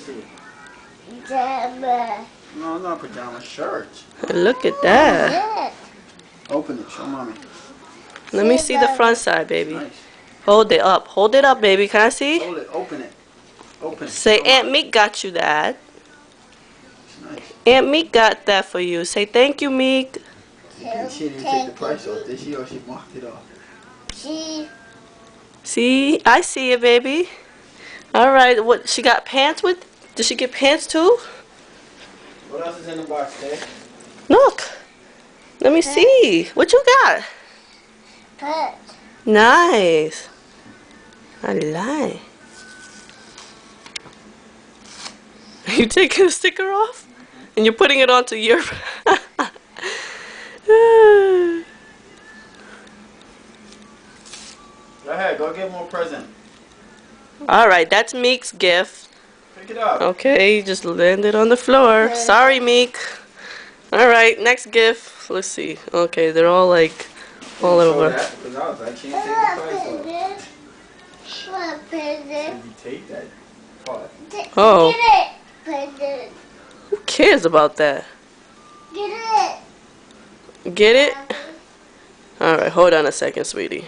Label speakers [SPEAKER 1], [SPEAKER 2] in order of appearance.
[SPEAKER 1] see.
[SPEAKER 2] Pajama.
[SPEAKER 1] No, not pajama shirt.
[SPEAKER 3] Look at that.
[SPEAKER 1] Open it. Show mommy.
[SPEAKER 3] Let me see the front side, baby.
[SPEAKER 1] Nice.
[SPEAKER 3] Hold it up. Hold it up, baby. Can I see?
[SPEAKER 1] Hold it. Open it. Open it.
[SPEAKER 3] Say,
[SPEAKER 1] Show
[SPEAKER 3] Aunt
[SPEAKER 1] mommy.
[SPEAKER 3] Meek got you that.
[SPEAKER 1] It's nice.
[SPEAKER 3] Aunt Meek got that for you. Say thank you, Meek.
[SPEAKER 1] She didn't take the price off, did she? Or she marked it off?
[SPEAKER 3] See? I see it, baby. Alright, what? She got pants with? Did she get pants too?
[SPEAKER 1] What else is in the box, Dad?
[SPEAKER 3] Look. Let me see. What you got?
[SPEAKER 2] Pet.
[SPEAKER 3] Nice. I like. You taking the sticker off? And you're putting it onto your...
[SPEAKER 1] Go ahead, go get more present.
[SPEAKER 3] Alright, that's Meek's gift.
[SPEAKER 1] Pick it up.
[SPEAKER 3] Okay, just landed on the floor. Sorry, Meek. Alright, next gift. Let's see. Okay, they're all like all over.
[SPEAKER 1] Because I was like, she didn't take the price off.
[SPEAKER 2] What present?
[SPEAKER 1] Did you take that part?
[SPEAKER 3] Oh.
[SPEAKER 2] Get it. Present.
[SPEAKER 3] Who cares about that?
[SPEAKER 2] Get it.
[SPEAKER 3] Get it? Alright, hold on a second, sweetie.